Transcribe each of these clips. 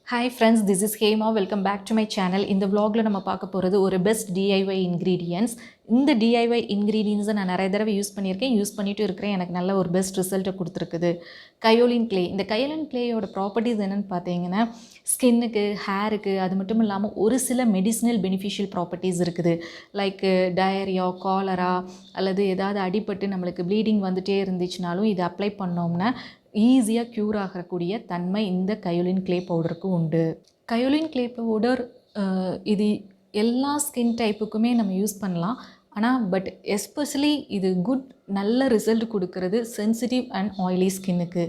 Hi friends, this is Hema. Welcome back to my channel. இந்த vlogல நம்ம பார்க்க போகிறது ஒரு பெஸ்ட் DIY ingredients. இந்த DIY ingredients நான் நிறைய தடவை யூஸ் பண்ணியிருக்கேன், யூஸ் பண்ணிட்டு இருக்கிறேன். எனக்கு நல்ல ஒரு பெஸ்ட் ரிசல்ட்டை கொடுத்துருக்குது. Kaolin clay. இந்த கயோலின் கிளேயோட ப்ராப்பர்ட்டிஸ் என்னென்னு பார்த்தீங்கன்னா ஸ்கின்னுக்கு, ஹேருக்கு, அது மட்டும் இல்லாமல் ஒரு சில மெடிசினல் பெனிஃபிஷியல் ப்ராப்பர்ட்டிஸ் இருக்குது. லைக் டயரியா, காலரா அல்லது ஏதாவது அடிபட்டு நம்மளுக்கு ப்ளீடிங் வந்துகிட்டே இருந்துச்சுனாலும் இதை அப்ளை பண்ணோம்னா ஈஸியாக க்யூர் ஆகக்கூடிய தன்மை இந்த கயோலின் கிளே பவுடருக்கு உண்டு. கயோலின் கிளே பவுடர் இது எல்லா ஸ்கின் டைப்புக்குமே நம்ம யூஸ் பண்ணலாம். பட் எஸ்பெஷலி இது நல்ல ரிசல்ட் கொடுக்கறது சென்சிட்டிவ் அண்ட் ஆயிலி ஸ்கின்னுக்கு.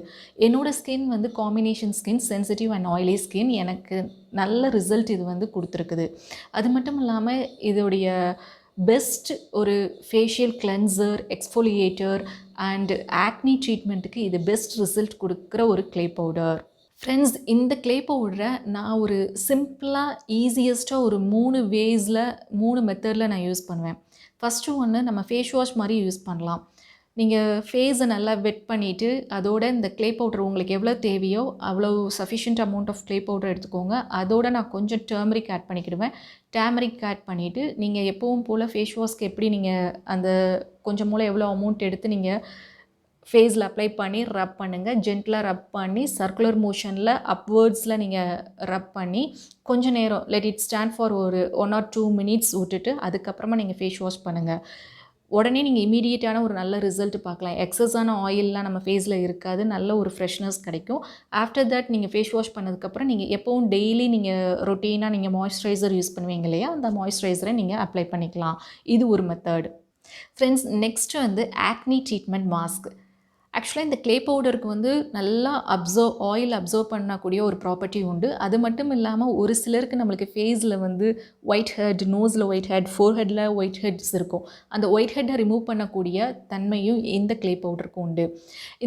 என்னோடய skin combination skin, sensitive and oily skin. எனக்கு நல்ல ரிசல்ட் இது கொடுத்துருக்குது. அது மட்டும் இல்லாமல் இதோடைய பெஸ்ட் ஒரு facial cleanser, exfoliator and acne ட்ரீட்மெண்ட்டுக்கு இது பெஸ்ட் ரிசல்ட் கொடுக்குற ஒரு கிளே பவுடர். ஃப்ரெண்ட்ஸ், இந்த கிளே பவுடரை நான் ஒரு சிம்பிளாக ஈஸியஸ்ட்டாக ஒரு 3 மெத்தடில் நான் யூஸ் பண்ணுவேன். ஃபஸ்ட்டு ஒன்று, நம்ம ஃபேஸ் வாஷ் மாதிரி யூஸ் பண்ணலாம். நீங்கள் ஃபேஸை நல்லா வெட் பண்ணிவிட்டு அதோட இந்த கிளே பவுடர் உங்களுக்கு எவ்வளோ தேவையோ அவ்வளோ sufficient amount of clay powder எடுத்துக்கோங்க. அதோட நான் கொஞ்சம் டர்மரிக் ஆட் பண்ணிக்கிடுவேன். டர்மரிக் ஆட் பண்ணிவிட்டு நீங்கள் எப்பவும் போல் ஃபேஸ் வாஷ்க்கு எப்படி நீங்கள் அந்த கொஞ்சம் மூலம் எவ்வளோ அமௌண்ட் எடுத்து நீங்கள் ஃபேஸில் அப்ளை பண்ணி ரப் பண்ணுங்கள். ஜென்டிலாக ரப் பண்ணி சர்க்குலர் மோஷனில் அப்வேர்ட்ஸில் நீங்கள் ரப் பண்ணி கொஞ்சம் நேரம் லெட் இட் ஸ்டாண்ட் ஃபார் ஒரு 1 or 2 minutes விட்டுட்டு அதுக்கப்புறமா நீங்கள் ஃபேஸ் வாஷ் பண்ணுங்கள். உடனே நீங்கள் இமீடியட்டான ஒரு நல்ல ரிசல்ட் பார்க்கலாம். எக்ஸஸான ஆயிலெலாம் நம்ம ஃபேஸில் இருக்காது, நல்ல ஒரு ஃப்ரெஷ்னஸ் கிடைக்கும். ஆஃப்டர் தட் நீங்கள் ஃபேஸ் வாஷ் பண்ணதுக்கப்புறம் நீங்கள் எப்போவும் டெய்லி நீங்கள் ரொட்டீனாக நீங்கள் மாய்ஸ்சரைசர் யூஸ் பண்ணுவீங்க இல்லையா, அந்த மாய்ஸ்சரைசரை நீங்கள் அப்ளை பண்ணிக்கலாம். இது ஒரு method. Friends, next acne treatment mask. ஆக்சுவலாக இந்த கிளே பவுடருக்கு நல்லா ஆயில் அப்சர்வ் பண்ணக்கூடிய ஒரு ப்ராப்பர்ட்டி உண்டு. அது மட்டும் இல்லாமல் ஒரு சிலருக்கு நம்மளுக்கு ஃபேஸில் ஒயிட் ஹெட், நோஸில் ஒயிட் ஹெட், ஃபோர்ஹெட்டில் ஒயிட் ஹெட்ஸ் இருக்கும். அந்த ஒயிட் ஹெட்டை ரிமூவ் பண்ணக்கூடிய தன்மையும் இந்த கிளே பவுடருக்கு உண்டு.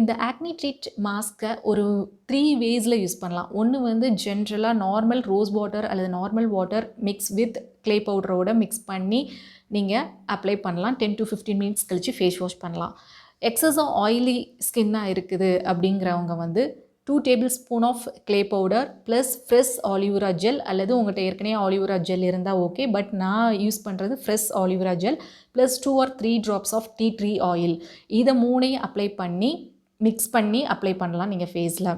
இந்த ஆக்னி ட்ரீட் மாஸ்க்கை ஒரு 3 waysல யூஸ் பண்ணலாம். ஒன்று ஜென்ரலாக நார்மல் ரோஸ் வாட்டர் அல்லது normal water mix with clay பவுடரோட மிக்ஸ் பண்ணி நீங்கள் அப்ளை பண்ணலாம். 10 to 15 minutes கழித்து ஃபேஸ் வாஷ் பண்ணலாம். எக்ஸஸாக ஆயிலி ஸ்கின்னாக இருக்குது அப்படிங்கிறவங்க 2 tablespoon of clay powder plus fresh aloe vera gel, அல்லது உங்கள்கிட்ட ஏற்கனவே ஆலிவ்ரா ஜெல் இருந்தால் ஓகே, பட் நான் யூஸ் பண்ணுறது fresh aloe vera gel plus 2 or 3 drops of tea tree oil. இதை 3ஐயும் அப்ளை பண்ணி மிக்ஸ் பண்ணி அப்ளை பண்ணலாம் நீங்கள் ஃபேஸில்.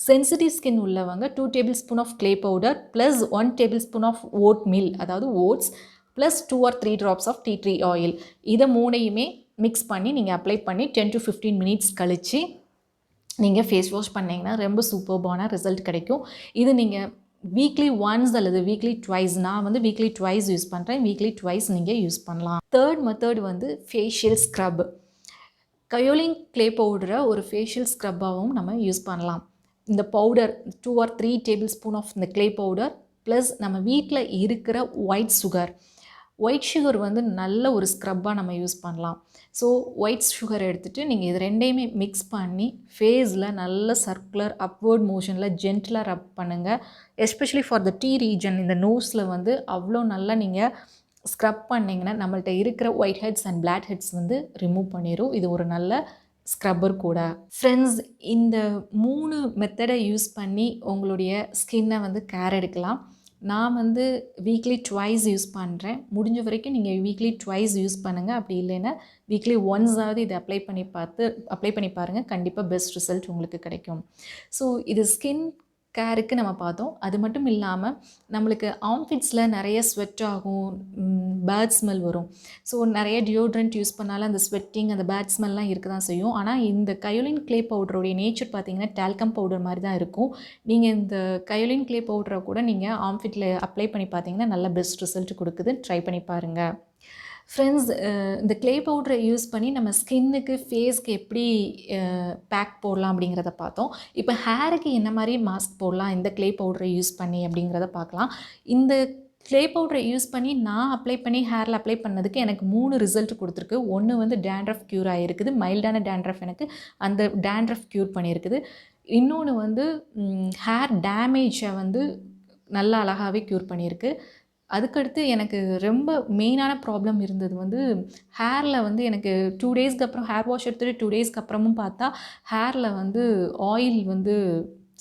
சென்சிட்டிவ் ஸ்கின் உள்ளவங்க 2 tablespoon of clay powder plus 1 tablespoon of oatmeal, அதாவது oats, plus 2 or 3 drops of tea tree oil. இதை 3ஐயுமே மிக்ஸ் பண்ணி நீங்கள் அப்ளை பண்ணி 10 to 15 minutes கழித்து நீங்கள் ஃபேஸ் வாஷ் பண்ணிங்கன்னா ரொம்ப சூப்பர்பான ரிசல்ட் கிடைக்கும். இது நீங்கள் வீக்லி ஒன்ஸ் அல்லது வீக்லி ட்வைஸ், நான் வீக்லி ட்வைஸ் யூஸ் பண்ணுறேன், வீக்லி ட்வைஸ் நீங்கள் யூஸ் பண்ணலாம். Third method facial scrub. Kaolin clay பவுடரை ஒரு ஃபேஷியல் ஸ்க்ரப்பாகவும் நம்ம யூஸ் பண்ணலாம். இந்த பவுடர் 2 or 3 tablespoon ஆஃப் இந்த கிளே பவுடர் ப்ளஸ் நம்ம வீட்டில் இருக்கிற ஒயிட் சுகர் நல்ல ஒரு ஸ்க்ரப்பாக நம்ம யூஸ் பண்ணலாம். ஸோ ஒயிட் சுகர் எடுத்துகிட்டு நீங்கள் இது ரெண்டையுமே மிக்ஸ் பண்ணி ஃபேஸில் நல்ல சர்க்குலர் அப்வர்ட் மோஷனில் ஜென்டிலாக ரப் பண்ணுங்கள். Especially for the T region, இந்த நோஸில் அவ்வளோ நல்லா நீங்கள் ஸ்க்ரப் பண்ணிங்கன்னா நம்மள்கிட்ட இருக்கிற white heads and black heads remove பண்ணிடும். இது ஒரு நல்ல ஸ்க்ரப்பர் கூட. ஃப்ரெண்ட்ஸ், இந்த 3 மெத்தடை யூஸ் பண்ணி உங்களுடைய ஸ்கின்னை கேர் எடுக்கலாம். நான் வீக்லி ட்வைஸ் யூஸ் பண்ணுறேன். முடிஞ்ச வரைக்கும் நீங்கள் வீக்லி ட்வைஸ் யூஸ் பண்ணுங்கள். அப்படி இல்லைன்னா வீக்லி ஒன்ஸாவது இதை அப்ளை பண்ணி பாருங்கள். கண்டிப்பாக பெஸ்ட் ரிசல்ட் உங்களுக்கு கிடைக்கும். ஸோ இது ஸ்கின் கேருக்கு நம்ம பார்த்தோம். அது மட்டும் இல்லாமல் நம்மளுக்கு ஆர்ம்பிட்ஸில் நிறைய ஸ்வெட் ஆகும், பேட் ஸ்மெல் வரும். ஸோ நிறைய டியோட்ரண்ட் யூஸ் பண்ணாலும் அந்த ஸ்வெட்டிங், அந்த பேட் ஸ்மெல்லாம் இருக்க தான் செய்யும். ஆனால் இந்த கயோலின் கிளே பவுடருடைய நேச்சர் பார்த்திங்கன்னா டால்கம் பவுடர் மாதிரி தான் இருக்கும். நீங்கள் இந்த கயோலின் கிளே பவுடரை கூட நீங்கள் ஆர்ம்பிட்டில் அப்ளை பண்ணி பார்த்தீங்கன்னா நல்ல பெஸ்ட் ரிசல்ட் கொடுக்குது. ட்ரை பண்ணி பாருங்கள். ஃப்ரெண்ட்ஸ், இந்த கிளே பவுடரை யூஸ் பண்ணி நம்ம ஸ்கின்னுக்கு, ஃபேஸ்க்கு எப்படி பேக் போடலாம் அப்படிங்கிறத பார்த்தோம். இப்போ ஹேருக்கு என்ன மாதிரி மாஸ்க் போடலாம் இந்த கிளே பவுடரை யூஸ் பண்ணி அப்படிங்கிறத பார்க்கலாம். இந்த கிளே பவுடரை யூஸ் பண்ணி நான் ஹேரில் அப்ளை பண்ணதுக்கு எனக்கு 3 ரிசல்ட் கொடுத்துருக்கு. ஒன்று dandruff க்யூர் ஆகிருக்குது, மைல்டான dandruff எனக்கு அந்த dandruff க்யூர் பண்ணியிருக்குது. இன்னொன்று ஹேர் டேமேஜை நல்லா அழகாகவே க்யூர் பண்ணியிருக்கு. அதுக்கடுத்து எனக்கு ரொம்ப மெயினான ப்ராப்ளம் இருந்தது ஹேரில் எனக்கு 2 daysக்கு அப்புறம் ஹேர் வாஷ் எடுத்துகிட்டு 2 daysக்கு அப்புறமும் பார்த்தா ஹேரில் ஆயில்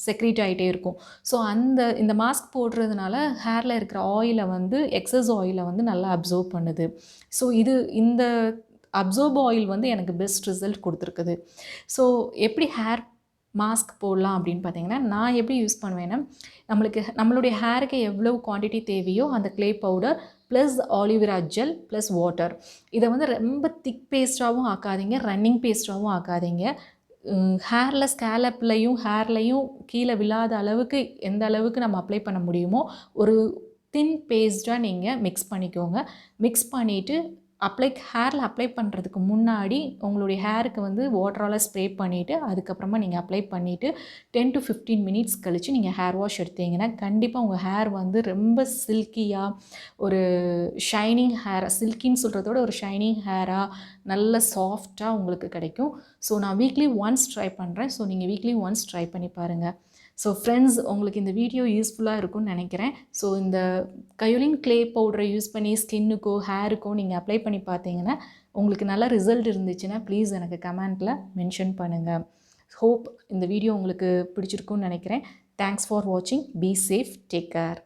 செக்ரீட் ஆகிட்டே இருக்கும். ஸோ இந்த மாஸ்க் போடுறதுனால ஹேரில் இருக்கிற ஆயிலை வந்து எக்ஸஸ் ஆயிலை வந்து நல்லா அப்சர்வ் பண்ணுது. ஸோ இந்த அப்சர்வ் ஆயில் வந்து எனக்கு பெஸ்ட் ரிசல்ட் கொடுத்துருக்குது. ஸோ எப்படி ஹேர் மாஸ்க் போடலாம் அப்படின்னு பார்த்தீங்கன்னா, நான் எப்படி யூஸ் பண்ணுவேன்னா, நம்மளுடைய ஹேருக்கு எவ்வளோ குவான்டிட்டி தேவையோ அந்த clay powder plus aloe vera gel plus water, இதை வந்து ரொம்ப திக் பேஸ்ட்டாகவும் ஆக்காதீங்க, ரன்னிங் பேஸ்ட்டாகவும் ஆக்காதீங்க. ஹேரில் ஹேர்லையும் கீழே விழாத அளவுக்கு எந்த அளவுக்கு நம்ம அப்ளை பண்ண முடியுமோ ஒரு தின் பேஸ்ட்டாக நீங்கள் மிக்ஸ் பண்ணிக்கோங்க. மிக்ஸ் பண்ணிவிட்டு ஹேரில் அப்ளை பண்ணுறதுக்கு முன்னாடி உங்களுடைய ஹேருக்கு வந்து வாட்டரால் ஸ்ப்ரே பண்ணிவிட்டு அதுக்கப்புறமா நீங்கள் அப்ளை பண்ணிவிட்டு 10 to 15 மினிட்ஸ் கழித்து நீங்கள் ஹேர் வாஷ் எடுத்தீங்கன்னா கண்டிப்பாக உங்கள் ஹேர் வந்து ரொம்ப சில்கியாக, ஒரு ஷைனிங் ஹேர், சில்கின்னு சொல்கிறதோட ஒரு ஷைனிங் ஹேராக நல்ல சாஃப்டாக உங்களுக்கு கிடைக்கும். ஸோ நான் வீக்லி ஒன்ஸ் ட்ரை பண்ணுறேன். ஸோ நீங்கள் வீக்லி ஒன்ஸ் ட்ரை பண்ணி பாருங்கள். ஸோ ஃப்ரெண்ட்ஸ், உங்களுக்கு இந்த வீடியோ யூஸ்ஃபுல்லாக இருக்கும்னு நினைக்கிறேன். ஸோ இந்த கயோலின் க்ளே பவுடரை யூஸ் பண்ணி ஸ்கின்னுக்கோ ஹேருக்கோ நீங்கள் அப்ளை பண்ணி பார்த்தீங்கன்னா உங்களுக்கு நல்ல ரிசல்ட் இருந்துச்சுன்னா ப்ளீஸ் எனக்கு கமெண்ட்டில் மென்ஷன் பண்ணுங்கள். ஹோப் இந்த வீடியோ உங்களுக்கு பிடிச்சிருக்குன்னு நினைக்கிறேன். தேங்க்ஸ் ஃபார் வாட்சிங். Be safe. Take care.